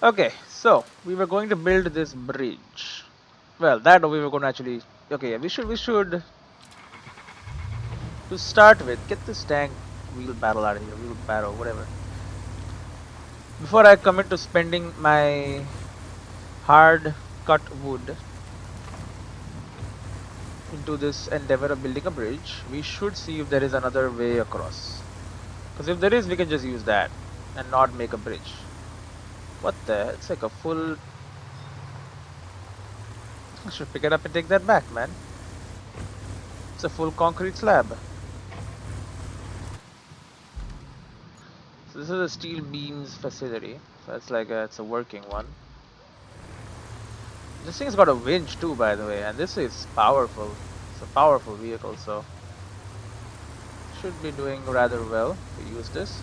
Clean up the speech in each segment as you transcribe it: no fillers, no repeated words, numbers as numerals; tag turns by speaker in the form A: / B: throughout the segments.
A: Okay, so we were going to build this bridge. Well, that we were going to actually. Okay, yeah, we should to start with get this dang wheelbarrow out of here. Wheelbarrow, whatever. Before I commit to spending my hard cut wood into this endeavor of building a bridge, we should see if there is another way across. Because if there is, we can just use that and not make a bridge. What the? It's like a full. I should pick it up and take that back, man. It's a full concrete slab. So this is a steel beams facility. So it's like it's a working one. This thing's got a winch too, by the way, and this is powerful. It's a powerful vehicle, so should be doing rather well to use this.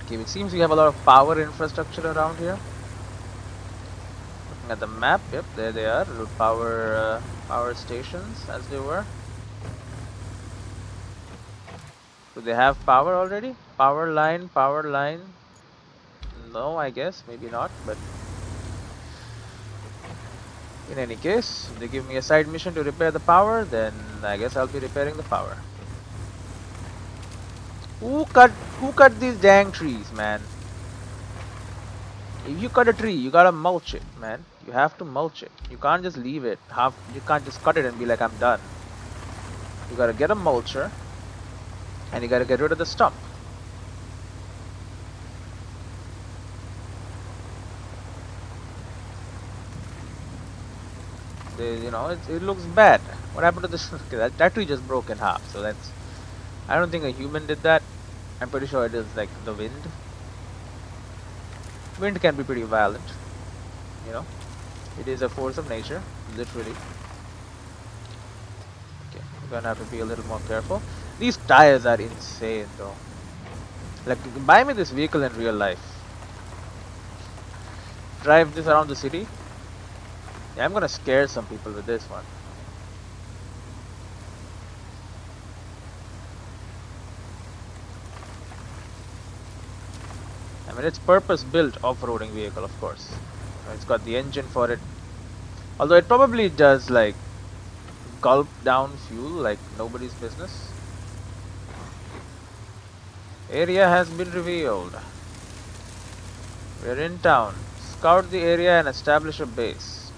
A: Okay, it seems we have a lot of power infrastructure around here. Looking at the map, yep, there they are, little power stations as they were. Do they have power already? Power line, power line. No, I guess maybe not, but in any case, if they give me a side mission to repair the power, then I guess I'll be repairing the power. Who cut these dang trees, man? If you cut a tree, you gotta mulch it, man. You have to mulch it. You can't just leave it half. You can't just cut it and be like, I'm done. You gotta get a mulcher, and you gotta get rid of the stump. It looks bad. What happened to this? Okay, that tree just broke in half. So that's. I don't think a human did that. I'm pretty sure it is like the wind. Wind can be pretty violent. You know, it is a force of nature, literally. Okay, we're gonna have to be a little more careful. These tires are insane, though. Like, buy me this vehicle in real life. Drive this around the city. Yeah, I'm gonna scare some people with this one. I mean, it's purpose-built off-roading vehicle, of course. It's got the engine for it. Although it probably does, like, gulp down fuel like nobody's business. Area has been revealed. We're in town. Scout the area and establish a base.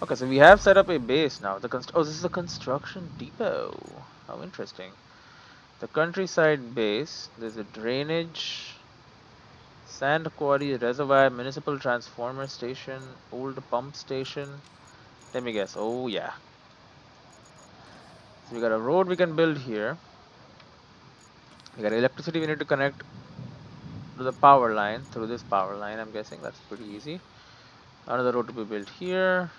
A: Okay, so we have set up a base now. Oh, this is a construction depot. How interesting. The countryside base. There's a drainage, sand quarry, reservoir, municipal transformer station, old pump station. Let me guess. Oh yeah. So we got a road we can build here. We got electricity we need to connect to the power line through this power line. I'm guessing that's pretty easy. Another road to be built here.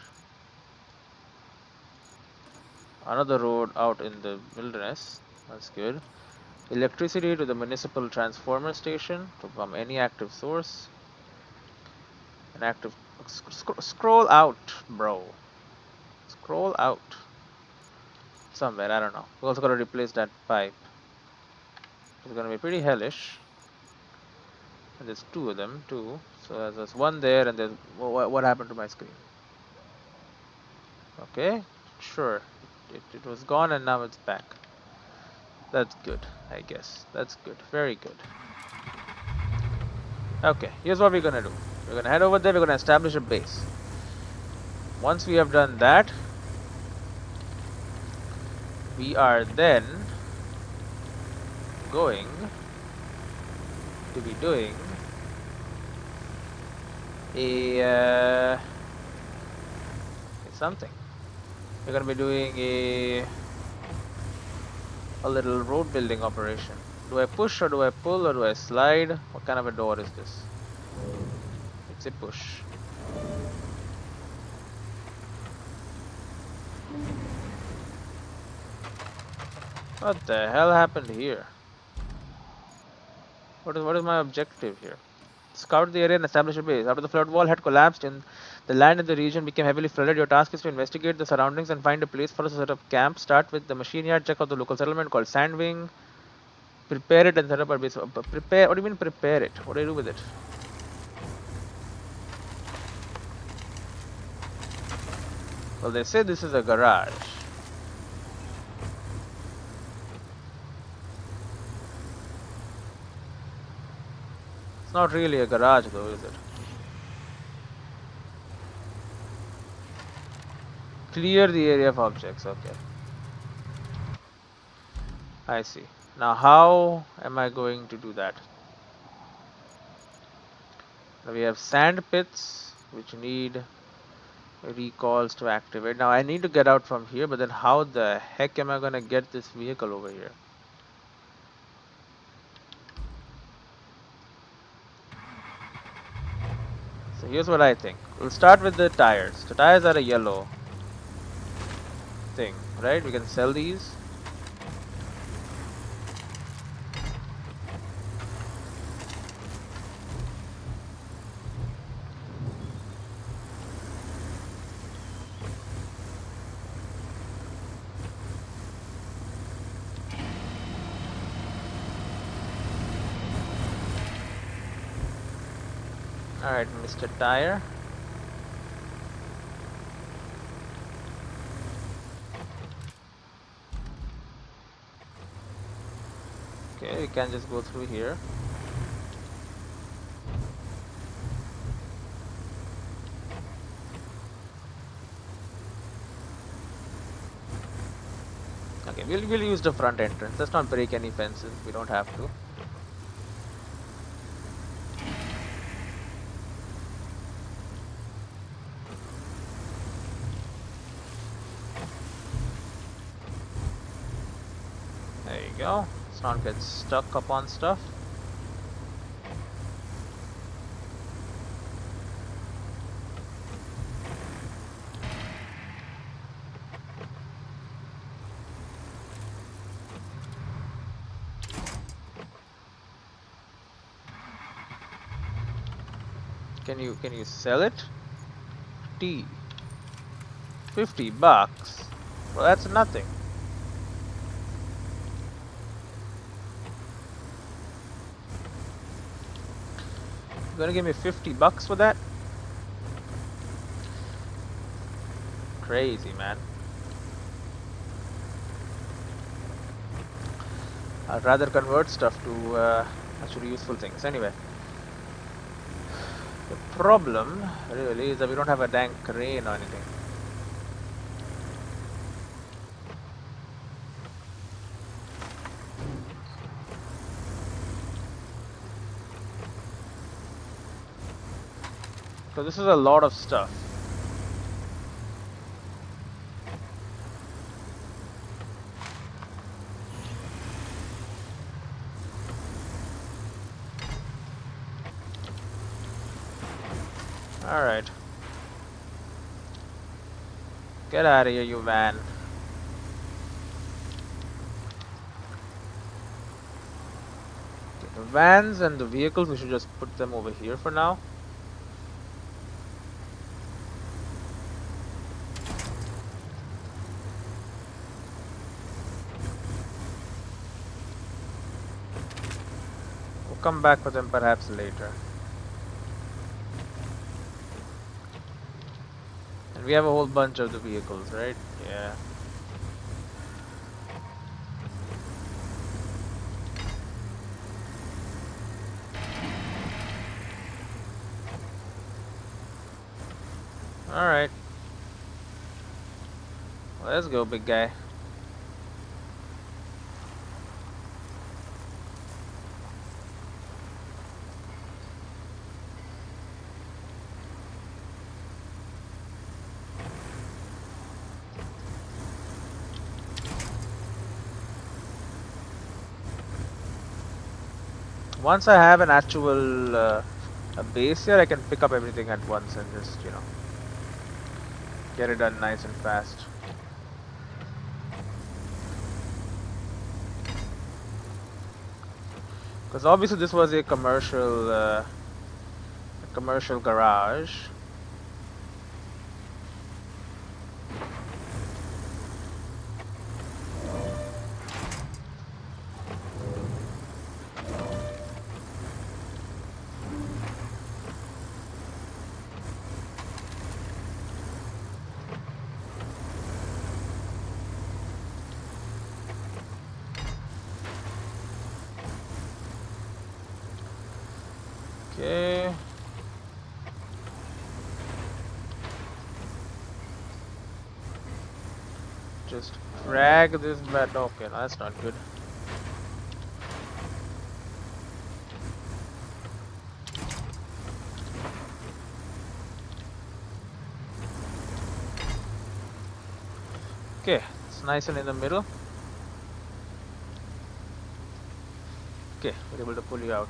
A: Another road out in the wilderness. That's good. Electricity to the municipal transformer station from any active source. An active. Scroll out, bro. Scroll out. Somewhere, I don't know. We also gotta replace that pipe. It's gonna be pretty hellish. And there's two of them, too. So there's one there, and there's. What happened to my screen? Okay, sure. It was gone, and now it's back. That's good, I guess. That's good. Very good. Okay, here's what we're gonna do. We're gonna head over there, we're gonna establish a base. Once we have done that, we are then going to be doing a something. We're gonna be doing a little road building operation. Do I push or do I pull or do I slide? What kind of a door is this? It's a push. What the hell happened here? What is my objective here? Scout the area and establish a base. After the flood wall had collapsed and the land in the region became heavily flooded, your task is to investigate the surroundings and find a place for us to set up camp. Start with the machine yard, check out the local settlement called Sandwing. Prepare it and set up a base. Prepare. What do you mean prepare it? What do I do with it? Well, they say this is a garage. It's not really a garage though, is it? Clear the area of objects. Okay. I see. Now how am I going to do that? Now we have sand pits which need recalls to activate. Now I need to get out from here, but then how the heck am I gonna get this vehicle over here? So here's what I think. We'll start with the tires. The tires are a yellow thing, right? We can sell these. Alright, Mr. Tire. Okay, we can just go through here. Okay, we'll use the front entrance. Let's not break any fences. We don't have to. There you go. Let's not get stuck up on stuff. Can you sell it? T. $50. Well, that's nothing. You gonna give me $50 for that? Crazy, man. I'd rather convert stuff to actually useful things. Anyway, the problem really is that we don't have a dang crane or anything. So this is a lot of stuff. Alright. Get out of here, you van. Okay, the vans and the vehicles, we should just put them over here for now. We'll come back for them perhaps later. And we have a whole bunch of the vehicles, right? Yeah. Alright. Well, let's go, big guy. Once I have an actual a base here, I can pick up everything at once and just, you know, get it done nice and fast. Because obviously this was a commercial garage. Okay. Just drag this back. Okay, no, that's not good. Okay, it's nice and in the middle. Okay, we're able to pull you out.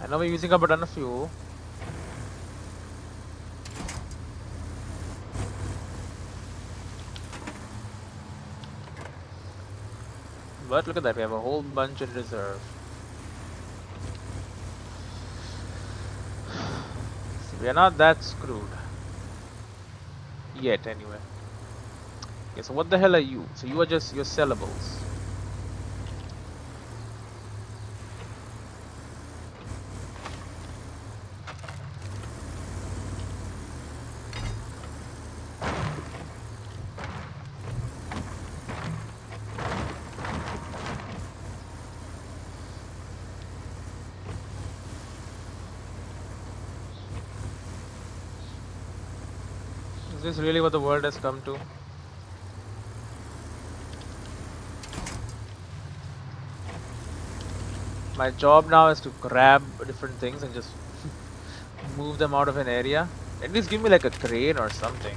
A: I know we're using up a ton of fuel. But look at that, we have a whole bunch in reserve. So we are not that screwed. Yet, anyway. Okay, so what the hell are you? So you are just your sellables. Is this really what the world has come to? My job now is to grab different things and just move them out of an area. At least give me like a crane or something.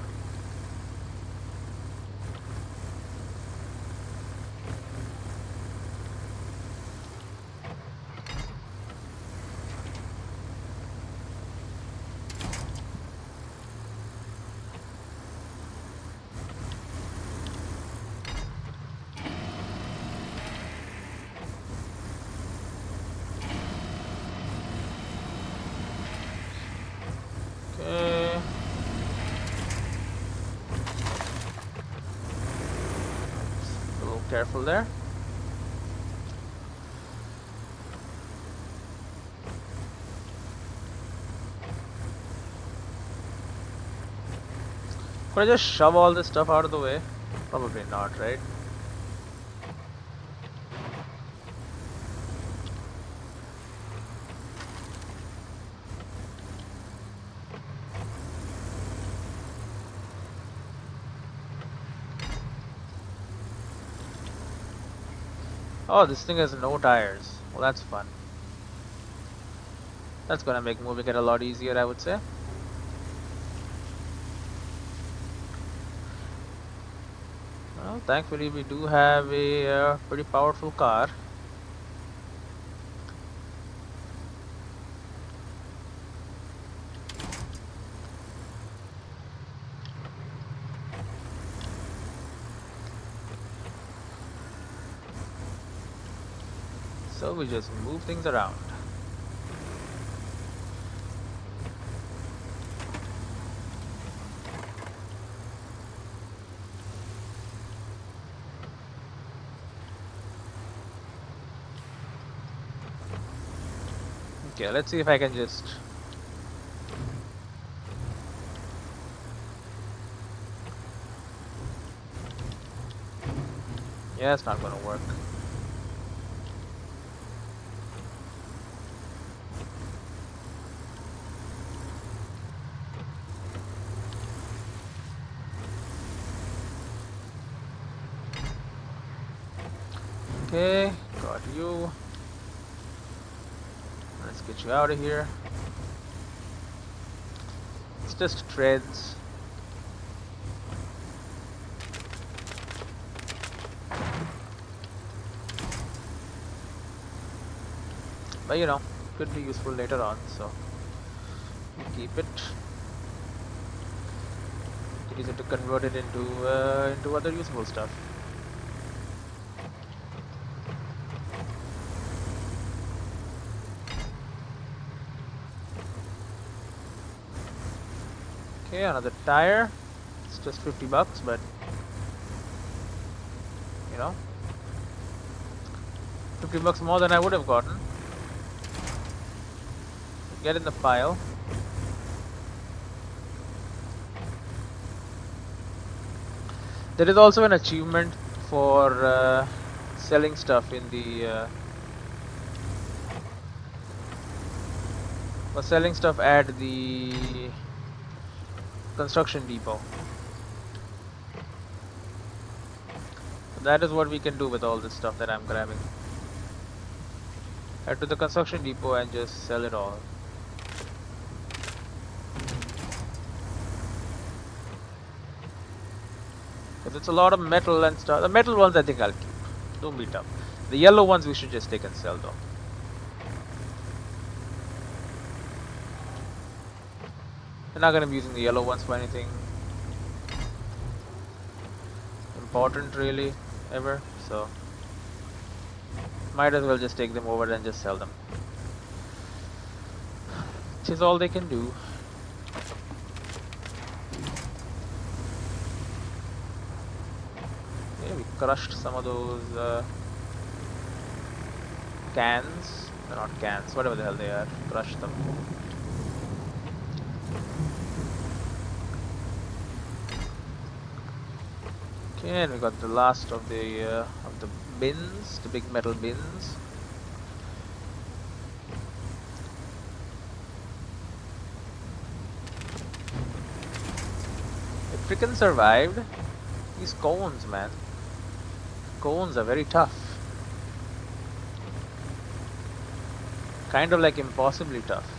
A: Okay. A little careful there. Could I just shove all this stuff out of the way? Probably not, right? Oh, this thing has no tires. Well, that's fun. That's gonna make moving it a lot easier, I would say. Well, thankfully we do have a pretty powerful car. So we just move things around. Okay, let's see if I can just... Yeah, it's not gonna work. Okay, got you. Let's get you out of here. It's just treads. But you know, could be useful later on, so we keep it. It is to convert it into other useful stuff. Okay, another tire. It's just 50 bucks, but you know, 50 bucks more than I would have gotten. Get in the pile. There is also an achievement for selling stuff in the at the construction depot. So that is what we can do with all this stuff that I'm grabbing. Head to the construction depot and just sell it all. Because it's a lot of metal and stuff. The metal ones I think I'll keep. Don't be tough. The yellow ones we should just take and sell though. We're not gonna be using the yellow ones for anything important really, ever. So might as well just take them over and just sell them. Which is all they can do. Yeah, we crushed some of those cans. They're not cans, whatever the hell they are. Crushed them. Okay, and we got the last of the bins, the big metal bins. It freaking survived. These cones, man. Cones are very tough. Kind of like impossibly tough.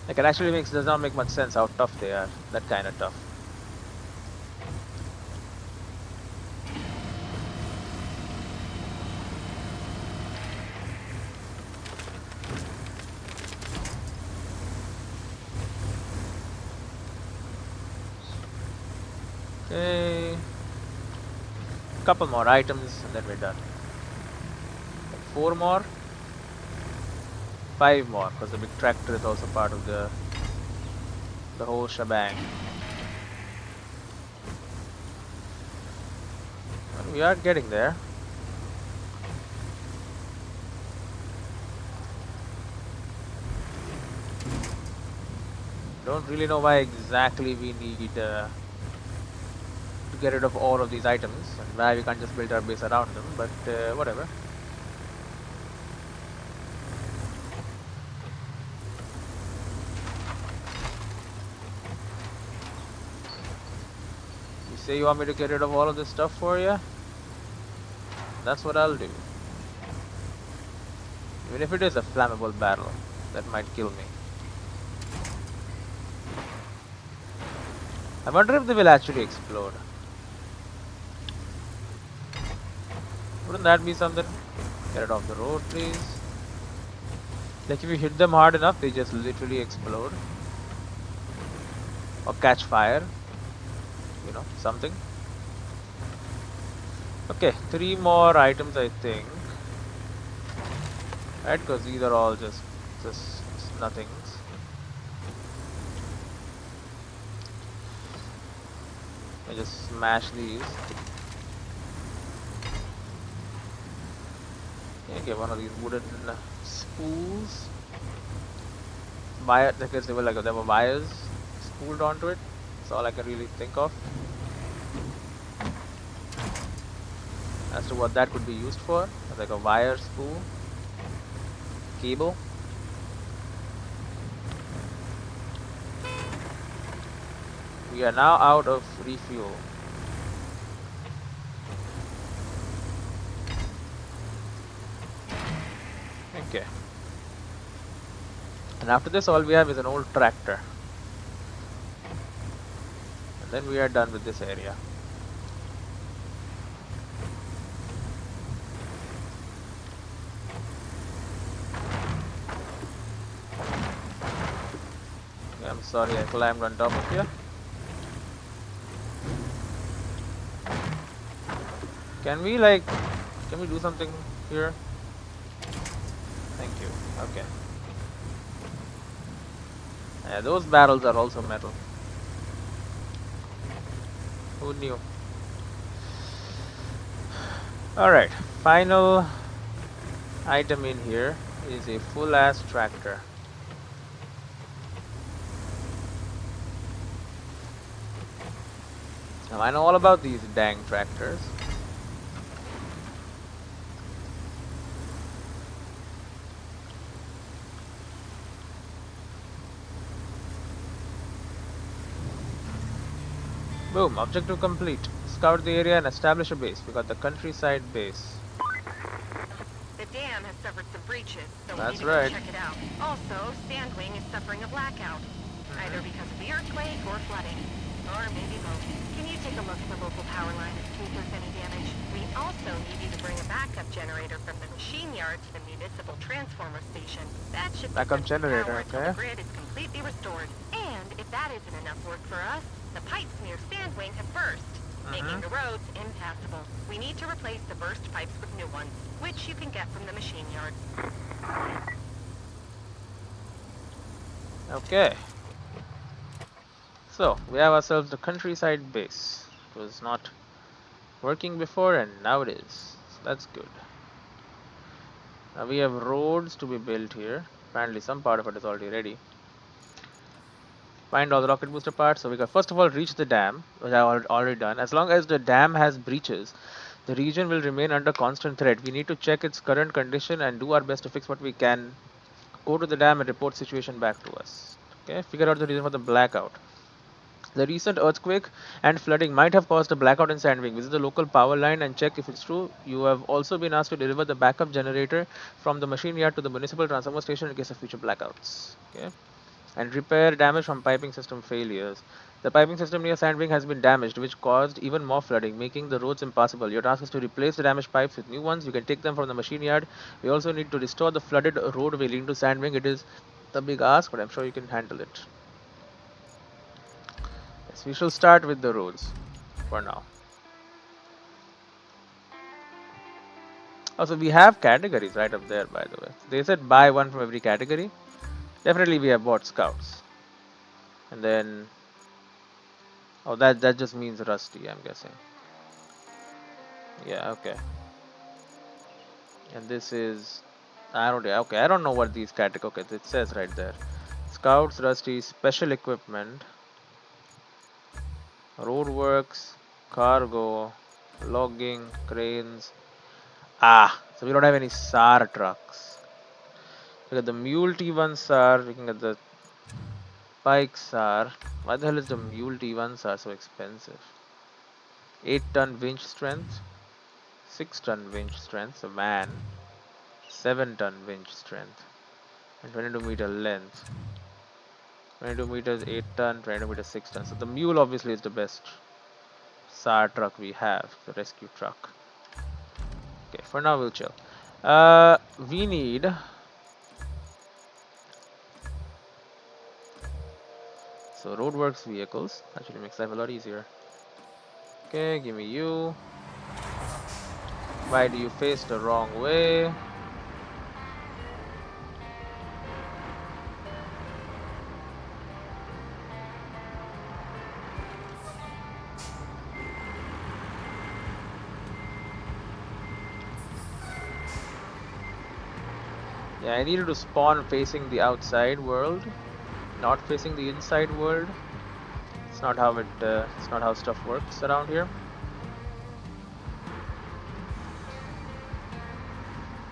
A: Like it actually does not make much sense how tough they are. That kind of tough. Okay. Couple more items and then we're done. Like 4 more. 5 more, because the big tractor is also part of the whole shebang. And we are getting there. Don't really know why exactly we need to get rid of all of these items and why we can't just build our base around them, but whatever. You say you want me to get rid of all of this stuff for you? That's what I'll do. Even if it is a flammable barrel, that might kill me. I wonder if they will actually explode. Wouldn't that be something? Get it off the road, please. Like if you hit them hard enough, they just literally explode. Or catch fire. You know, something. Okay, 3 more items I think. Right, because these are all just nothings. I just smash these. Okay, get one of these wooden spools. I guess they were wires spooled onto it. That's all I can really think of as to what that could be used for. Like a wire spool, cable. We are now out of refuel. Okay. And after this, all we have is an old tractor. And then we are done with this area. Okay, I'm sorry I climbed on top of you. Can we do something here? Thank you. Okay. Yeah, those barrels are also metal. Who knew? Alright, final item in here is a full ass tractor. Now I know all about these dang tractors. Boom, objective complete. Scout the area and establish a base. We got the countryside base.
B: The dam has suffered some breaches, so we need
A: That's
B: to go
A: right.
B: check it out. Also, Sandwing is suffering a blackout, either because of the earthquake or flooding, or maybe both. Can you take a look at the local power line and see if there's any damage? We also need you to bring a backup generator from the machine yard to the municipal transformer station. That should keep
A: Backup
B: them some
A: generator,
B: power until
A: okay.
B: the grid is completely restored. And if that isn't enough work for us, the pipes near Sandwing have burst, making the roads impassable. We need to replace the burst pipes with new ones, which you can get from the machine yard.
A: Okay. So, we have ourselves the countryside base. It was not working before and now it is. So that's good. Now we have roads to be built here. Apparently some part of it is already ready. Find all the rocket booster parts. So we got first of all reach the dam, which I've already done. As long as the dam has breaches, the region will remain under constant threat. We need to check its current condition and do our best to fix what we can. Go to the dam and report situation back to us. Okay, figure out the reason for the blackout. The recent earthquake and flooding might have caused a blackout in Sandwing. Visit the local power line and check if it's true. You have also been asked to deliver the backup generator from the machine yard to the municipal transformer station in case of future blackouts. Okay, and repair damage from piping system failures. The piping system near Sandwing has been damaged, which caused even more flooding, making the roads impassable. Your task is to replace the damaged pipes with new ones. You can take them from the machine yard. We also need to restore the flooded roadway leading to Sandwing. It is a big ask, but I'm sure you can handle it. Yes, we shall start with the roads for now. Also, we have categories right up there, by the way. They said buy one from every category. Definitely, we have bought scouts, and then oh, that just means rusty. I'm guessing. Yeah, okay. And this is I don't okay. I don't know what these categories. Okay, it says right there. Scouts, rusty, special equipment, roadworks, cargo, logging, cranes. Ah, so we don't have any SAR trucks. Look at the mule T1 SAR. Looking at the bikes are. Why the hell is the mule T1s are so expensive? 8-ton winch strength, 6-ton winch strength, a man, 7-ton winch strength, and 22-meter length. 22 meters, 8-ton, 22 meters, 6 tons. So the mule obviously is the best SAR truck we have, the rescue truck. Okay, for now we'll chill. We need. So roadworks vehicles actually makes life a lot easier. Okay, give me you. Why do you face the wrong way? Yeah, I needed to spawn facing the outside world, not facing the inside world. It's not how stuff works around here.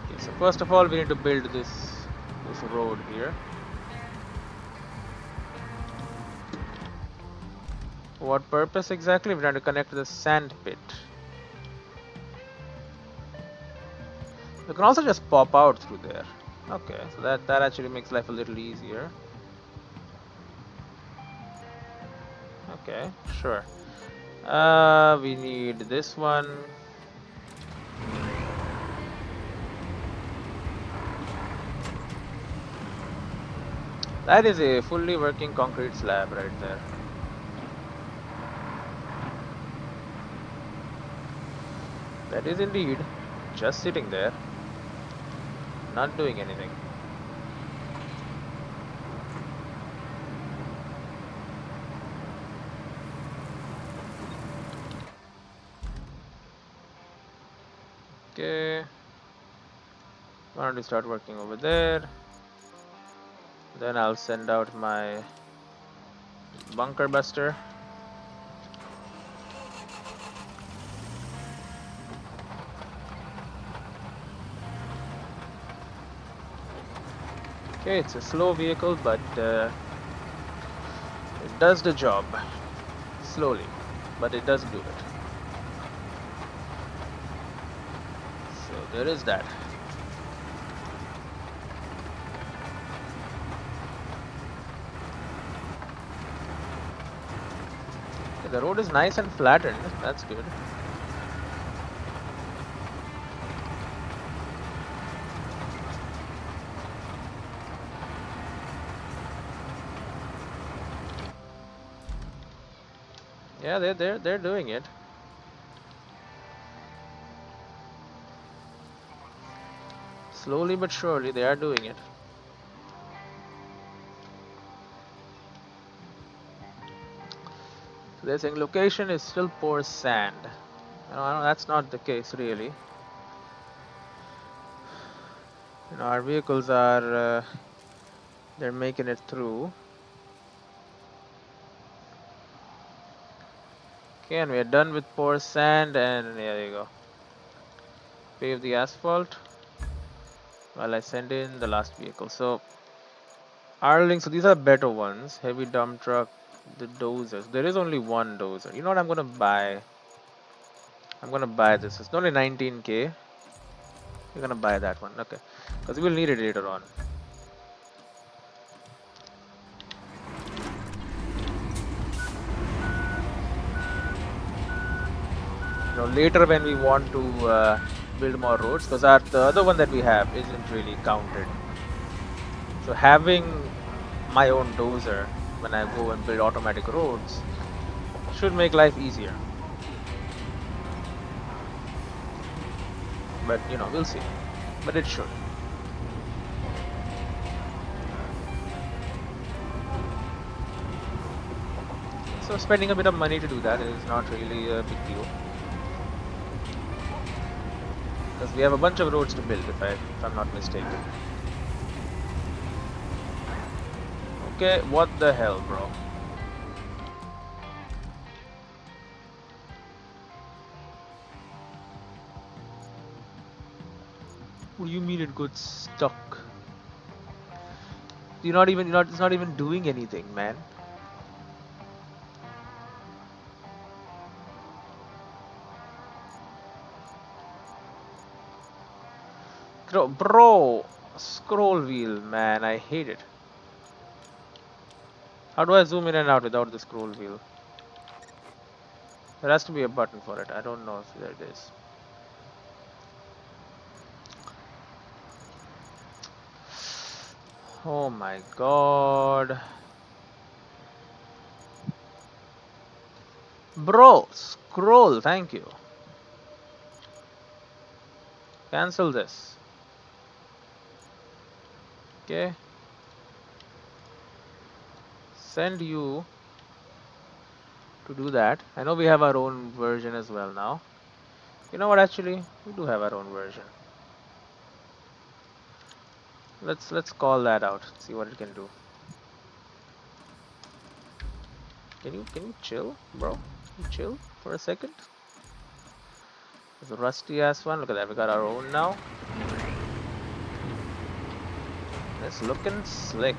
A: Okay, so first of all, we need to build this road here. What purpose exactly? We're trying to connect to the sand pit. You can also just pop out through there. Okay, so that actually makes life a little easier. Okay, sure. We need this one. That is a fully working concrete slab right there. That is indeed just sitting there, not doing anything. Okay, why don't we start working over there? Then I'll send out my bunker buster. Okay, it's a slow vehicle, but it does the job. Slowly, but it does do it. So there is that. Okay, the road is nice and flattened. That's good. Yeah, they're doing it. Slowly but surely, they are doing it. So they're saying location is still poor sand. That's not the case really. Our vehicles are they're making it through. Okay, and we're done with poor sand, and there you go. Pave the asphalt while I send in the last vehicle. So Arling, so these are better ones. Heavy dump truck, the dozers. There is only one dozer. You know what I'm gonna buy? I'm gonna buy this. It's only 19k. You're gonna buy that one, okay? Because we'll need it later on. Later when we want to build more roads, because the other one that we have isn't really counted. So having my own dozer when I go and build automatic roads should make life easier. But we'll see. But it should. So spending a bit of money to do that is not really a big deal. Because we have a bunch of roads to build if I'm not mistaken. Okay, what the hell, bro? What do you mean it got stuck? It's not even doing anything, man. Bro, scroll wheel, man, I hate it. How do I zoom in and out without the scroll wheel? There has to be a button for it. I don't know if there it is. Oh my god. Bro, scroll, thank you. Cancel this. Okay. Send you to do that. I know we have our own version as well now. You know what, actually? We do have our own version. Let's call that out. See what it can do. Can you chill, bro? Can you chill for a second? There's a rusty ass one. Look at that. We got our own now. It's looking slick.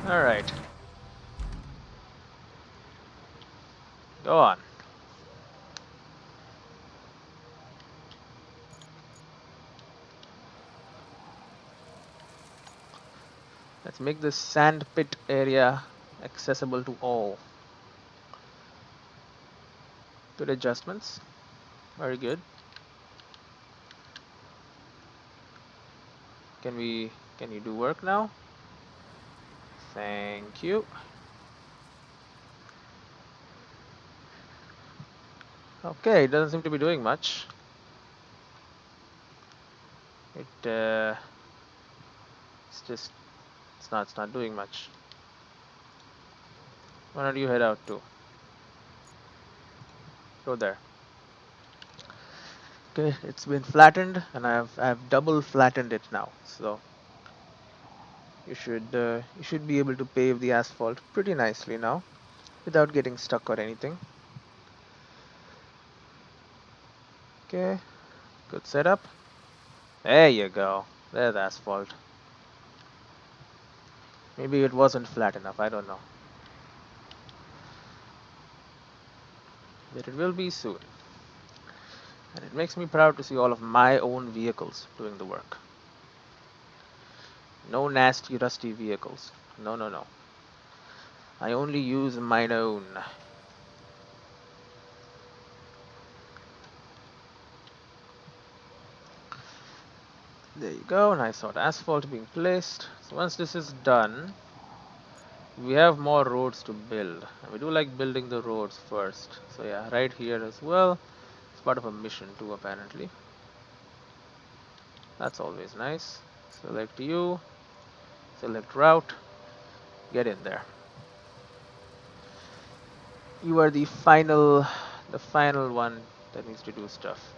A: Alright. Go on. Let's make this sand pit area accessible to all. Good adjustments. Very good. Can you do work now? Thank you. Okay, it doesn't seem to be doing much. It's just it's not doing much. Why don't you head out too? Go there. Okay, it's been flattened and I've double flattened it now. So you should be able to pave the asphalt pretty nicely now without getting stuck or anything. Okay, good setup. There you go. There's asphalt. Maybe it wasn't flat enough, I don't know. But it will be soon. And it makes me proud to see all of my own vehicles doing the work. No nasty, rusty vehicles. No, no, no. I only use mine own. There you go, nice hot asphalt being placed. So once this is done, we have more roads to build. And we do like building the roads first. So yeah, right here as well. It's part of a mission too, apparently. That's always nice. Select you, select route, get in there. You are the final one that needs to do stuff.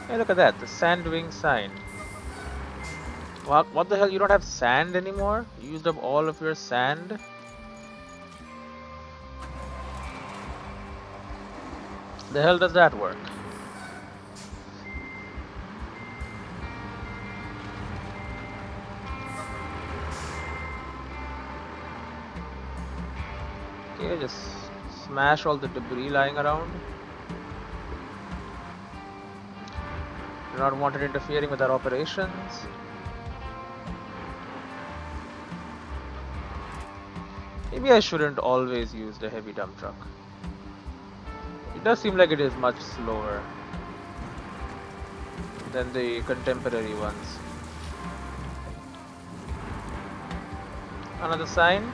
A: Hey, look at that, the sand wing sign. What the hell, you don't have sand anymore? You used up all of your sand? The hell does that work? Okay, just smash all the debris lying around. Do not want it interfering with our operations. Maybe I shouldn't always use the heavy dump truck. It does seem like it is much slower than the contemporary ones. Another sign?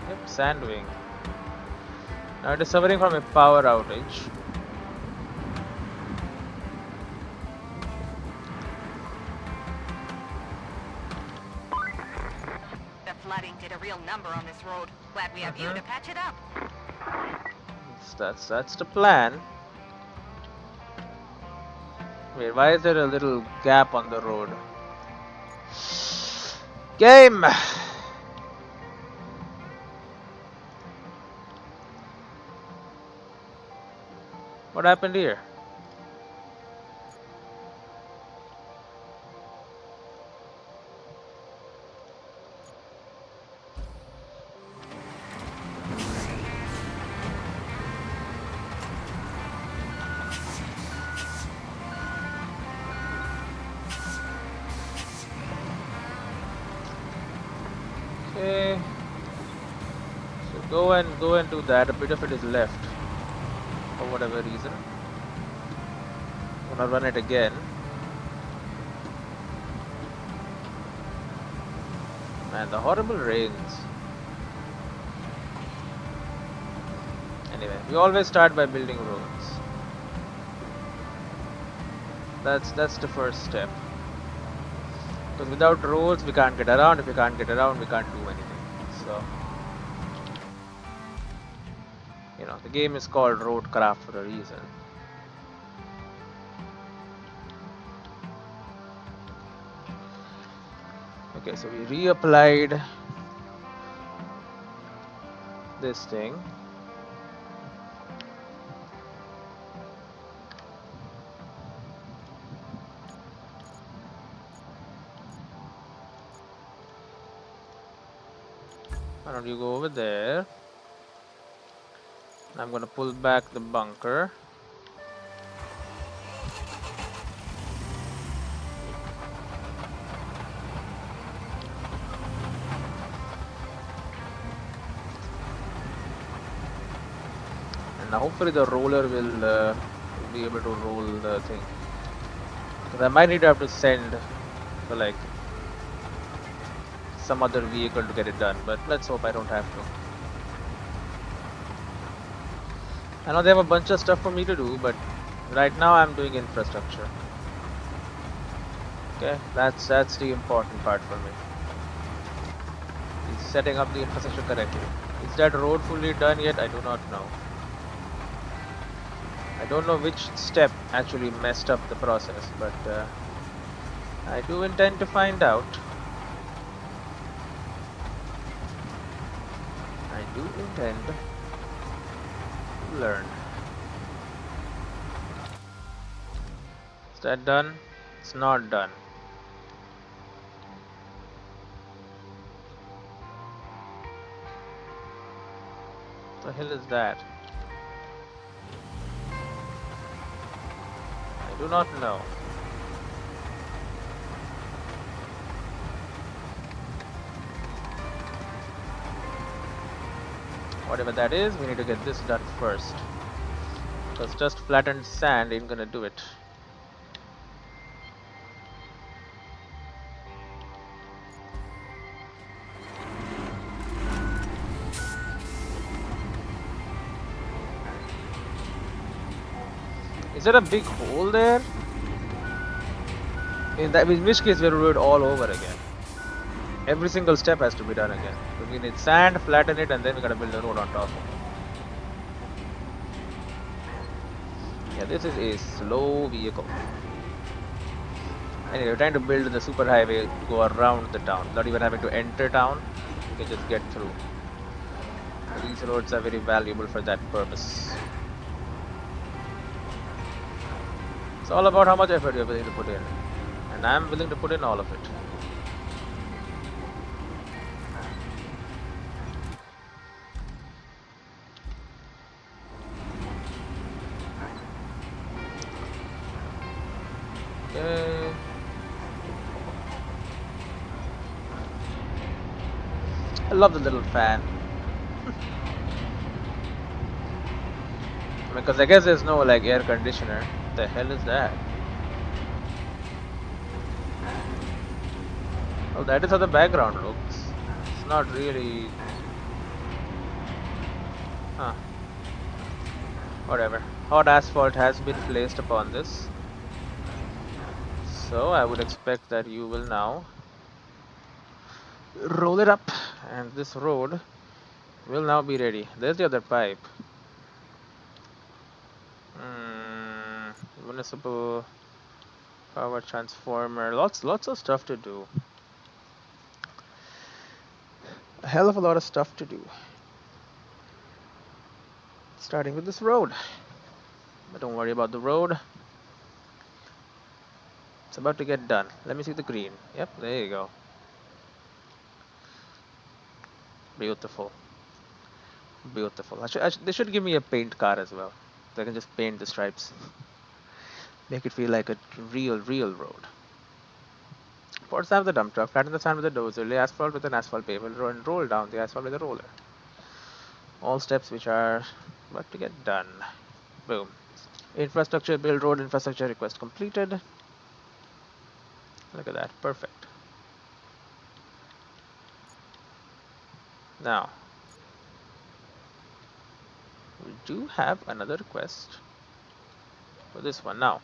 A: Yep, Sandwing. Now it is suffering from a power outage.
B: The flooding did a real number on this road. Glad we have you to patch it up.
A: That's the plan. Wait, why is there a little gap on the road? Game! What happened here? Okay. So go and do that. A bit of it is left for whatever reason. I'm gonna run it again. Man, the horrible rains. Anyway, we always start by building roads. That's the first step. Because without roads, we can't get around. If we can't get around, we can't do anything. So, you know, the game is called RoadCraft for a reason. Okay, so we reapplied this thing. Why don't you go over there? I'm gonna pull back the bunker. And now hopefully the roller will be able to roll the thing. Because I might need to have to send for like some other vehicle to get it done, but let's hope I don't have to. I know they have a bunch of stuff for me to do, but right now I'm doing infrastructure. Okay, that's the important part for me. Is setting up the infrastructure correctly. Is that road fully done yet? I do not know. I don't know which step actually messed up the process, but I do intend to find out. I do intend to learn. Is that done? It's not done. What the hell is that? I do not know. Whatever that is, we need to get this done first. Because just flattened sand ain't gonna do it. Is there a big hole there? In which case we'll do it all over again. Every single step has to be done again. So we need sand, flatten it, and then we gotta build a road on top of it. Yeah, this is a slow vehicle. Anyway, we're trying to build the super highway to go around the town, not even having to enter town. You can just get through. These roads are very valuable for that purpose. It's all about how much effort you're willing to put in. And I'm willing to put in all of it. Okay. I love the little fan. Because I guess there's no like air conditioner. What the hell is that? Oh, that is how the background looks. It's not really... Huh. Whatever. Hot asphalt has been placed upon this. So I would expect that you will now roll it up. And this road will now be ready. There's the other pipe. Municipal power transformer. Lots of stuff to do. A hell of a lot of stuff to do. Starting with this road. But don't worry about the road. It's about to get done. Let me see the green. Yep, there you go. Beautiful. Beautiful. They should give me a paint car as well. So I can just paint the stripes. Make it feel like a real road. Pour sand with the dump truck, flatten the sand with the dozer, lay asphalt with an asphalt pavement, and roll down the asphalt with a roller. All steps which are about to get done. Boom. Infrastructure build road infrastructure request completed. Look at that. Perfect. Now, we do have another request for this one. Now,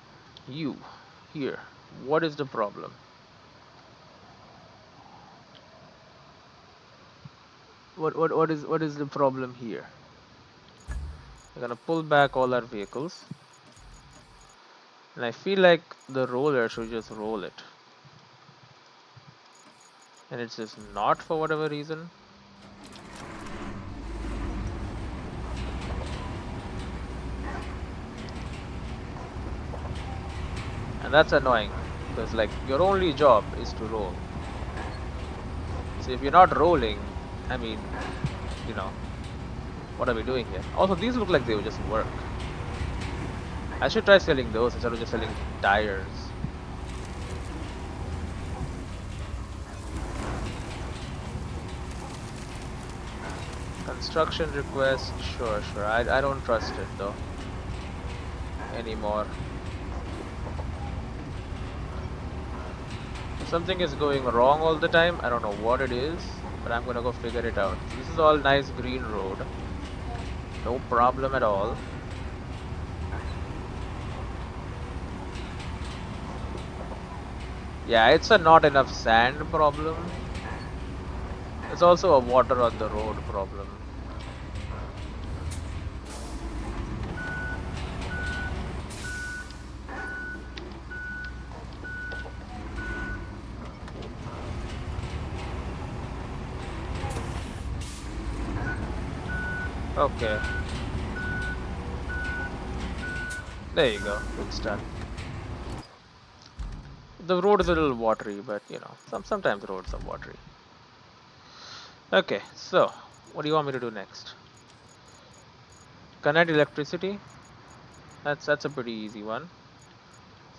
A: you, here, what is the problem? What is the problem here? We're gonna pull back all our vehicles. And I feel like the roller should just roll it. And it's just not for whatever reason. And that's annoying. Because like your only job is to roll. So if you're not rolling, I mean, you know, what are we doing here? Also, these look like they would just work. I should try selling those instead of just selling tires. Construction request, sure. I don't trust it though anymore. Something is going wrong all the time. I don't know what it is, but I'm gonna go figure it out. This is all nice green road. No problem at all. Yeah, it's a not enough sand problem. It's also a water on the road problem. Okay. There you go. It's done. The road is a little watery, but you know, sometimes roads are watery. Okay, so what do you want me to do next? Connect electricity. That's a pretty easy one.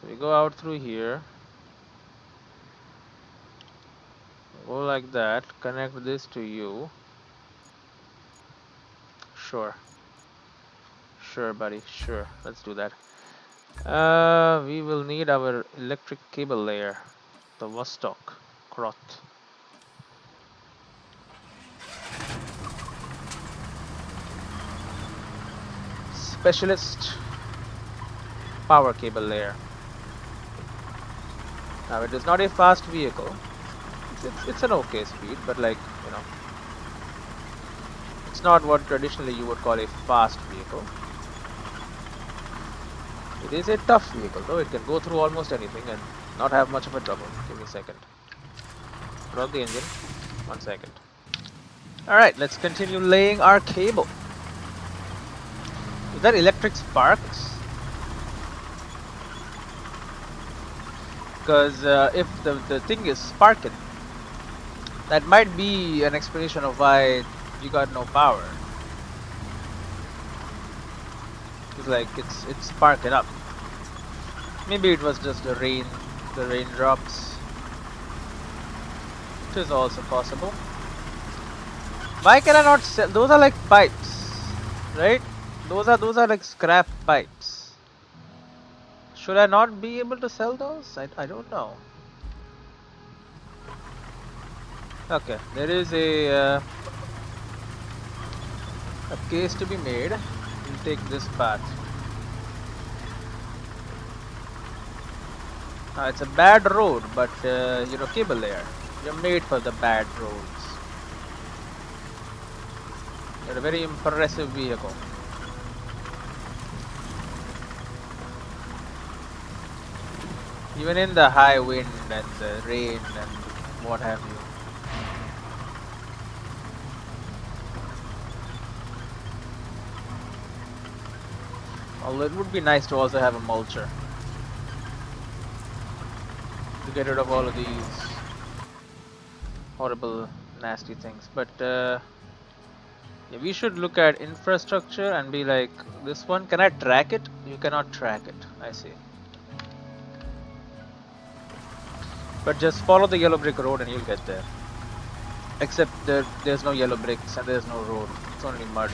A: So we go out through here. Go like that. Connect this to you. Sure. Sure, buddy. Sure. Let's do that. We will need our electric cable layer. The Vostok. Krot. Specialist power cable layer. Now it is not a fast vehicle. It's an okay speed, but like, you know, it's not what traditionally you would call a fast vehicle. It is a tough vehicle though. It can go through almost anything and not have much of a trouble. Give me a second. Put out the engine. 1 second. Alright, let's continue laying our cable. Is that electric sparks? Because if the thing is sparking, that might be an explanation of why you got no power. It's like it's sparking up. Maybe it was just the raindrops. It is also possible. Why can I not sell? Those are like pipes, right? Those are like scrap pipes. Should I not be able to sell those? I don't know. Okay, there is a case to be made. We'll take this path. It's a bad road, but you know, cable layer. You're made for the bad roads. You're a very impressive vehicle. Even in the high wind and the rain and what have you. Although it would be nice to also have a mulcher to get rid of all of these horrible, nasty things. But yeah, we should look at infrastructure and be like, this one, can I track it? You cannot track it. I see. But just follow the yellow brick road and you'll get there. Except there's no yellow bricks and there's no road. It's only mud.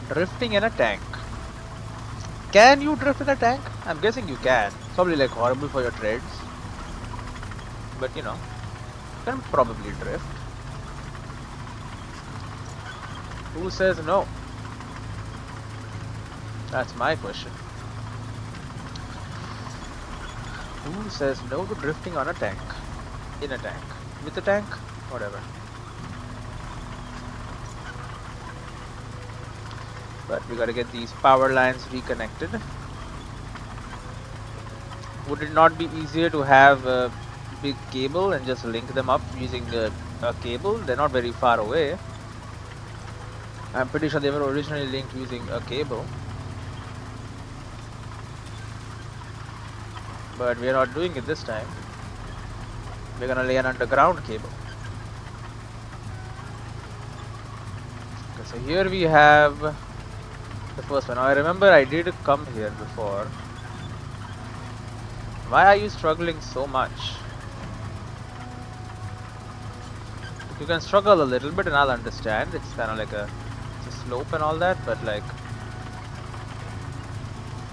A: Drifting in a tank. Can you drift in a tank? I'm guessing you can. It's probably like horrible for your treads. But you know, you can probably drift. Who says no? That's my question. Who says no to drifting on a tank? In a tank. With a tank? Whatever. But we gotta get these power lines reconnected. Would it not be easier to have a big cable and just link them up using a cable? They're not very far away. I'm pretty sure they were originally linked using a cable. But we are not doing it this time. We're gonna lay an underground cable. Okay, so here we have the first one. Now I remember I did come here before. Why are you struggling so much? You can struggle a little bit and I'll understand. It's kind of like it's a slope and all that, but like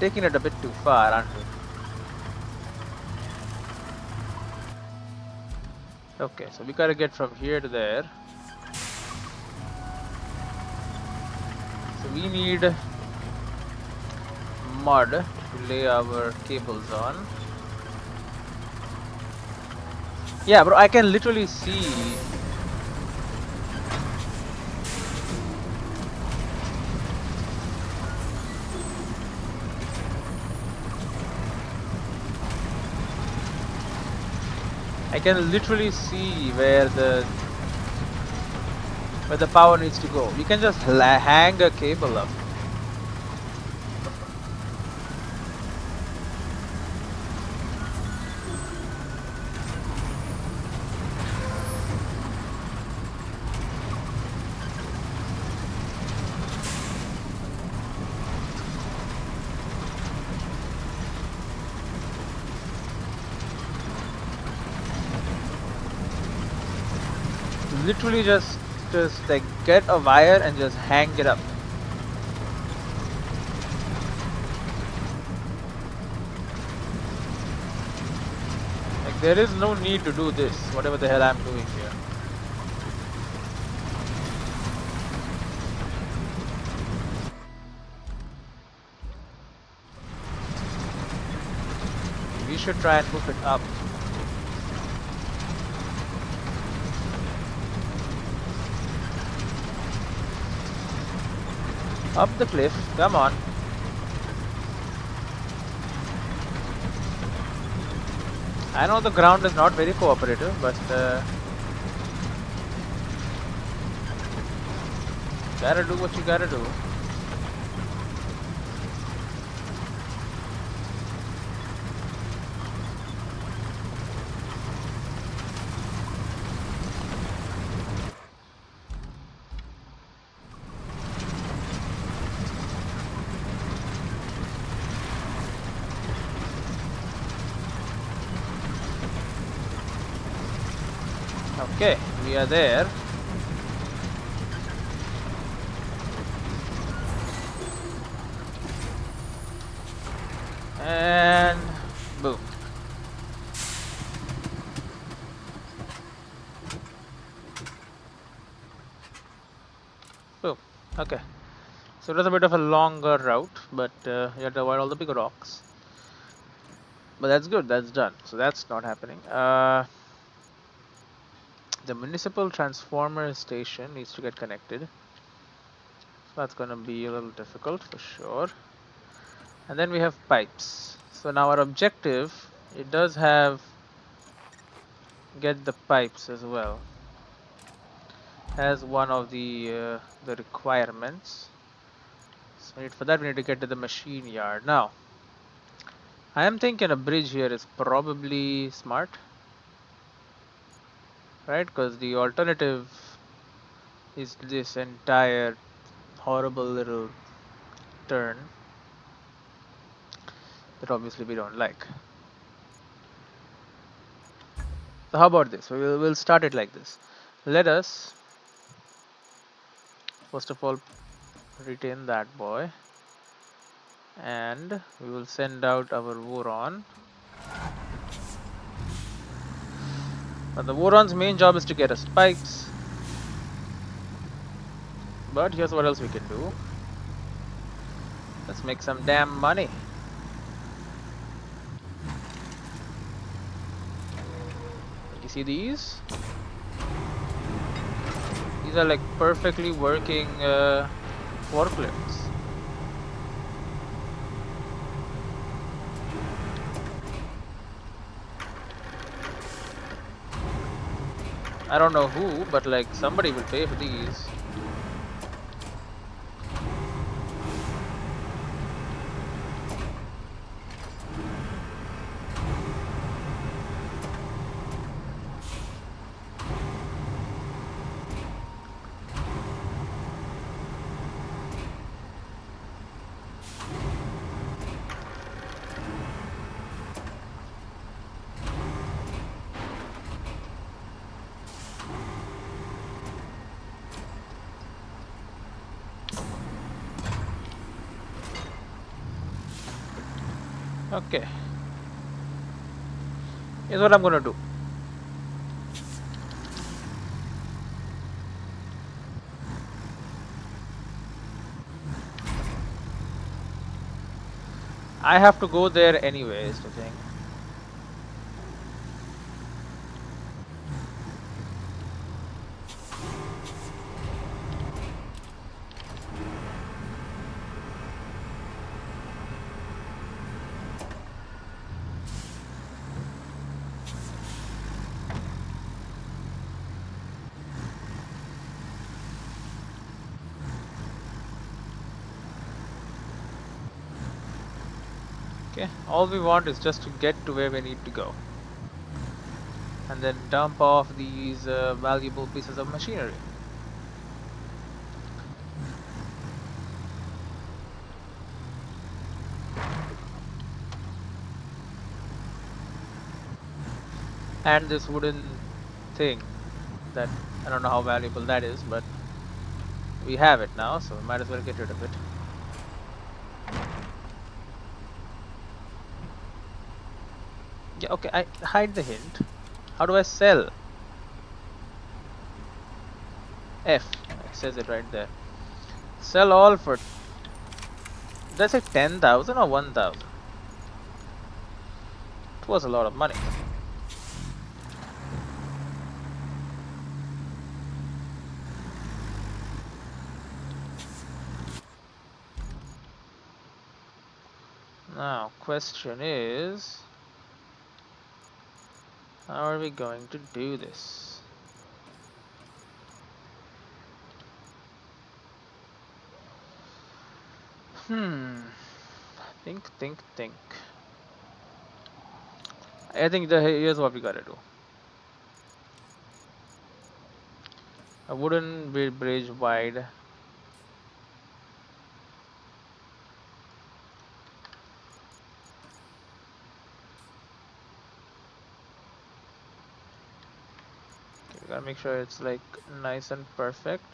A: taking it a bit too far, aren't we? Okay, so we gotta get from here to there. So we need mud to lay our cables on. Yeah, bro, I can literally see. I can literally see where the power needs to go. We can just hang a cable up. Literally just like get a wire and just hang it up. Like there is no need to do this, whatever the hell I'm doing here. We should try and move it up. Up the cliff, come on. I know the ground is not very cooperative, but gotta do what you gotta do. Okay, we are there. And boom. Boom. Okay. So it was a bit of a longer route, but you had to avoid all the big rocks. But that's good, that's done. So that's not happening. The municipal transformer station needs to get connected. So that's gonna be a little difficult for sure. And then we have pipes. So now our objective, it does have get the pipes as well. As one of the requirements. So for that we need to get to the machine yard. Now, I am thinking a bridge here is probably smart, right? Because the alternative is this entire horrible little turn that obviously we don't like. So how about this? We'll start it like this. Let us first of all retain that boy, and we will send out our Voron. Now the Voron's main job is to get us pipes, but here's what else we can do. Let's make some damn money. You see these? These are like perfectly working forklifts. I don't know who, but like somebody will pay for these. Okay. Here's what I'm gonna do. I have to go there anyways, I think. Okay, all we want is just to get to where we need to go. And then dump off these valuable pieces of machinery. And this wooden thing that I don't know how valuable that is, but we have it now, so we might as well get rid of it. Yeah, okay, I hide the hint. How do I sell? F. It says it right there. Sell all for. Did I say 10,000 or 1,000? It was a lot of money. Now, question is, how are we going to do this? Think. I think here's what we gotta do. A wooden bridge wide. Okay, we gotta make sure it's like nice and perfect.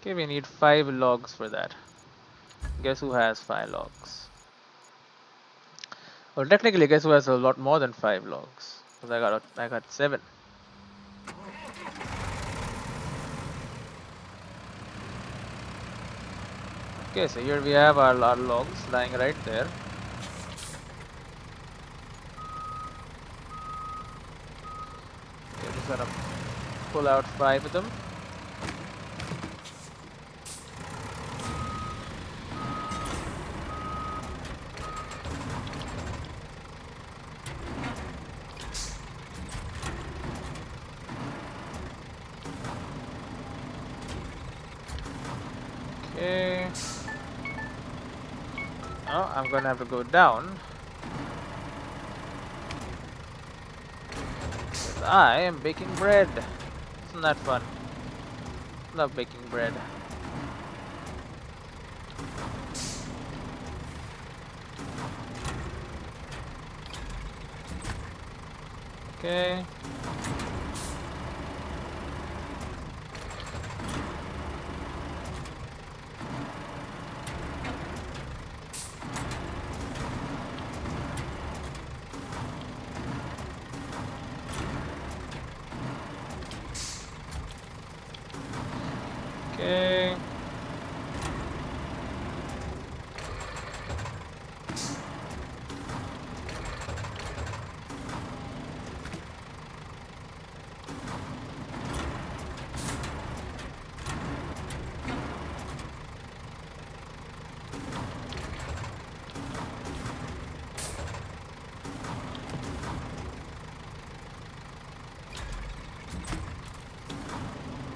A: Okay, we need 5 logs for that. Guess who has 5 logs? Well, technically, guess who has a lot more than 5 logs? Because I got 7. Okay, so here we have our logs lying right there. Okay, just gonna pull out 5 of them. Okay. Oh, I'm gonna have to go down. Because I am baking bread. Isn't that fun? Love baking bread. Okay. Okay.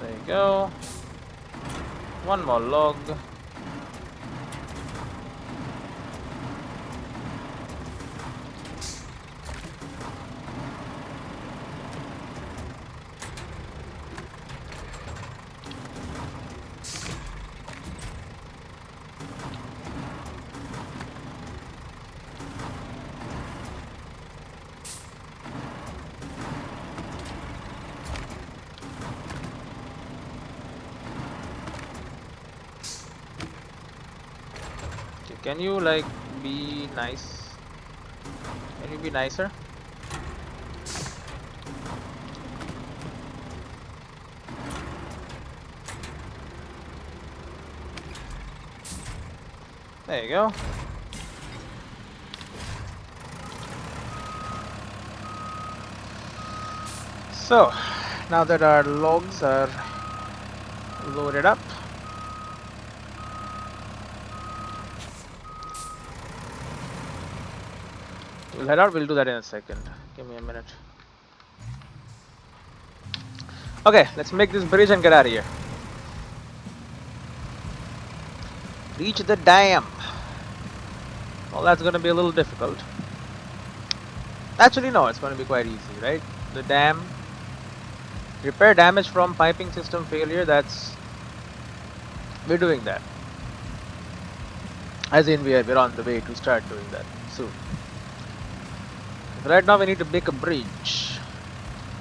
A: There you go. One more log. Okay, can you like be nice? Can you be nicer? There you go. So, now that our logs are loaded up, we'll head out. We'll do that in a second. Give me a minute. Okay, let's make this bridge and get out of here. Reach the dam. Well, that's gonna be a little difficult. Actually, no, it's gonna be quite easy, right? The dam. Repair damage from piping system failure, we're doing that. As in we're on the way to start doing that soon. Right now we need to make a bridge.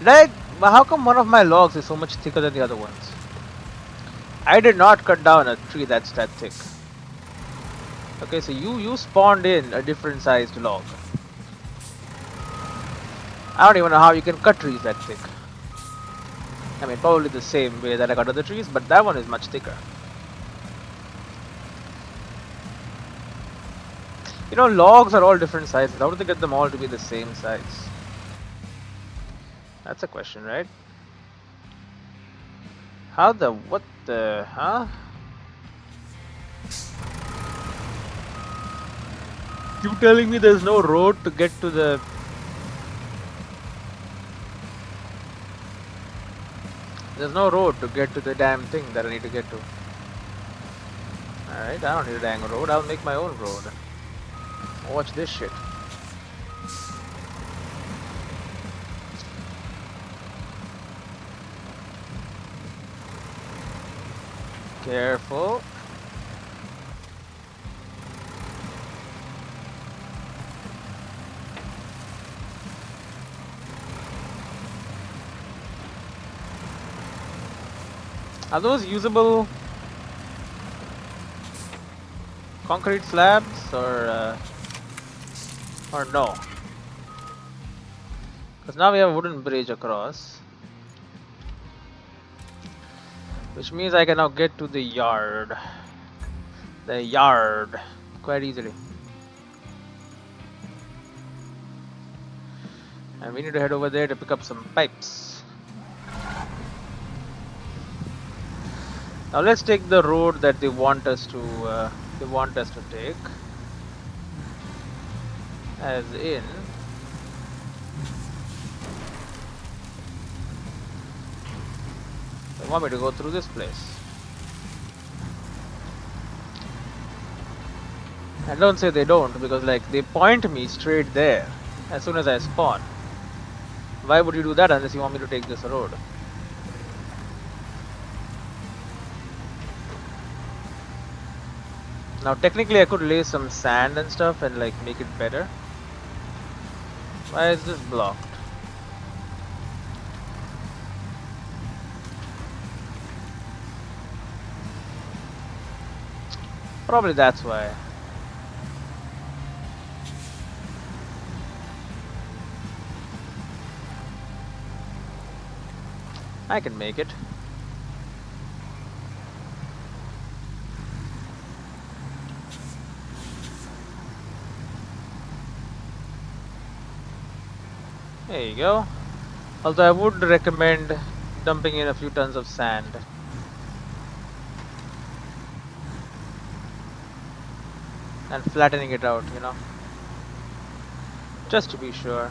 A: How come one of my logs is so much thicker than the other ones? I did not cut down a tree that's that thick. Okay, so you spawned in a different sized log. I don't even know how you can cut trees that thick. I mean, probably the same way that I cut other trees, but that one is much thicker. You know, logs are all different sizes. How do they get them all to be the same size? That's a question, right? What the, huh? You telling me there's no road to get to the... There's no road to get to the damn thing that I need to get to. Alright, I don't need a dang road. I'll make my own road. Watch this shit. Careful. Are those usable concrete slabs or no? Because now we have a wooden bridge across, which means I can now get to the yard. The yard quite easily. And we need to head over there to pick up some pipes. Now let's take the road that they want us to take. As in, they want me to go through this place. And don't say they don't, because like they point me straight there as soon as I spawn. Why would you do that unless you want me to take this road? Now technically I could lay some sand and stuff and like make it better. Why is this blocked? Probably that's why. I can make it. There you go. Although I would recommend dumping in a few tons of sand. And flattening it out, you know. Just to be sure.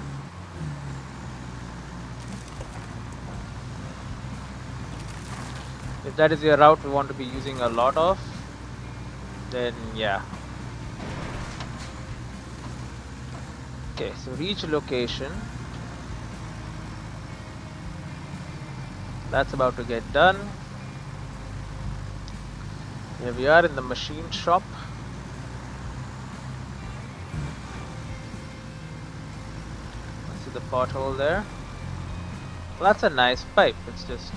A: If that is your route we want to be using a lot of, then yeah. Okay, so reach location. That's about to get done. Here we are in the machine shop. See the pothole there? Well, that's a nice pipe. It's just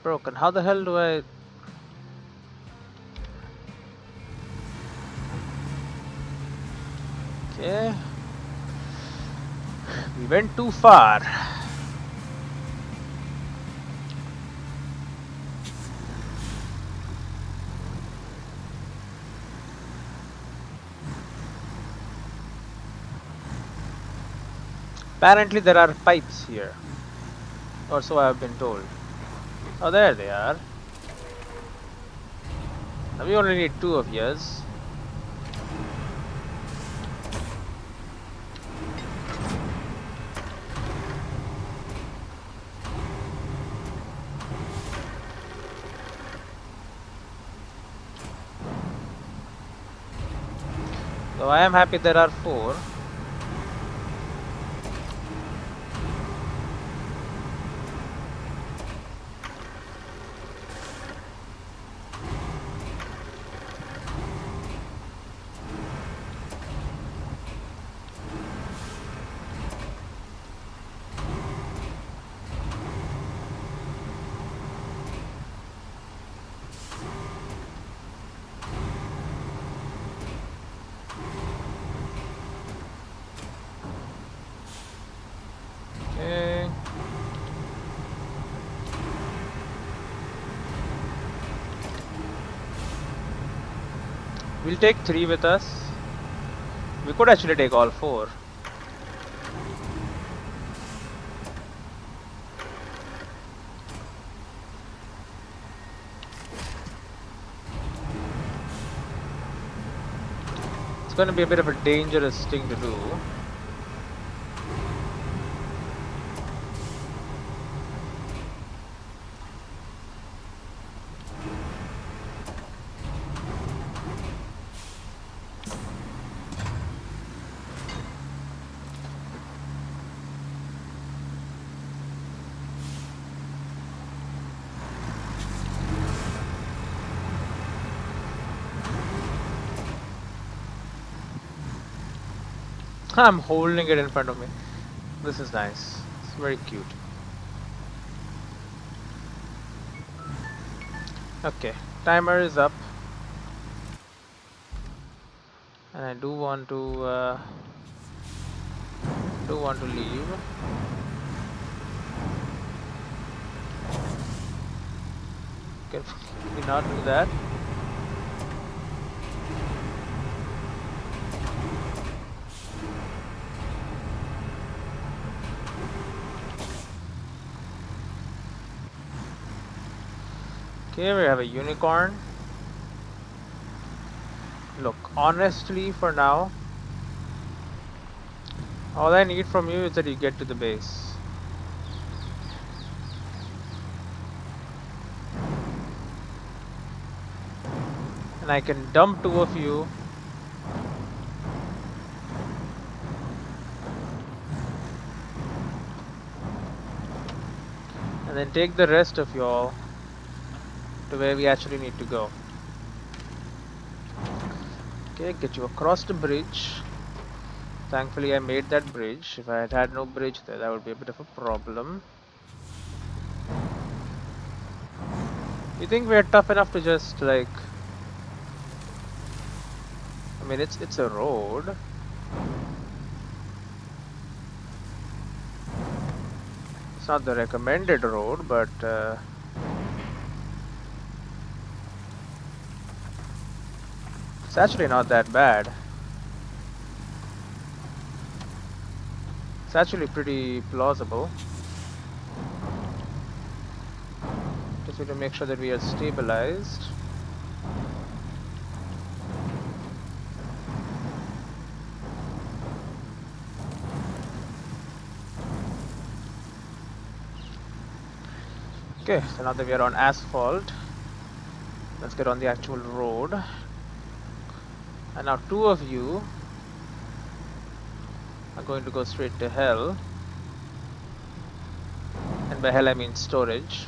A: broken. How the hell do I... Okay. We went too far. Apparently there are pipes here. Or so I have been told. Oh, there they are. Now we only need 2 of yours. So I am happy there are 4. Okay. We'll take 3 with us. We could actually take all 4. It's going to be a bit of a dangerous thing to do. I'm holding it in front of me. This is nice. It's very cute. Okay, timer is up. And I do want to leave. Can we not do that? Okay, we have a unicorn. Look, honestly, for now, all I need from you is that you get to the base. And I can dump 2 of you. And then take the rest of y'all to where we actually need to go. Okay, get you across the bridge. Thankfully I made that bridge. If I had had no bridge there, that would be a bit of a problem. You think we're tough enough to just like... I mean, it's a road. It's not the recommended road, but it's actually not that bad. It's actually pretty plausible. Just need to make sure that we are stabilized. Okay, so now that we are on asphalt, let's get on the actual road. And now 2 of you are going to go straight to hell. And by hell I mean storage.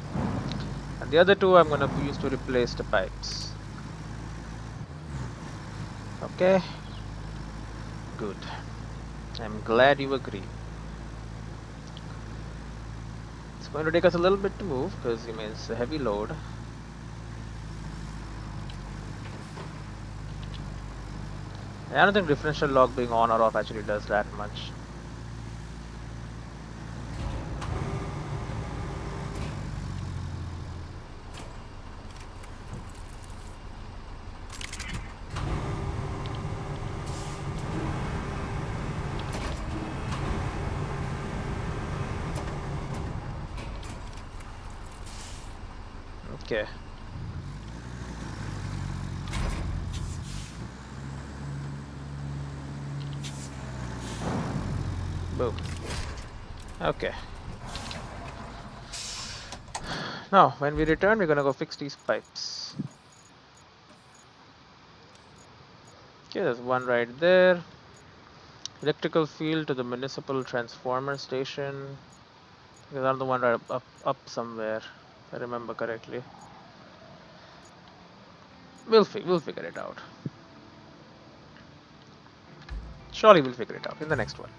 A: And the other 2 I'm going to use to replace the pipes. Okay. Good. I'm glad you agree. It's going to take us a little bit to move because it means a heavy load. I don't think differential lock being on or off actually does that much. Okay. Boom. Okay. Now, when we return, we're gonna go fix these pipes. Okay, there's one right there. Electrical field to the municipal transformer station. There's another one right up somewhere, if I remember correctly. We'll figure it out. Surely we'll figure it out in the next one.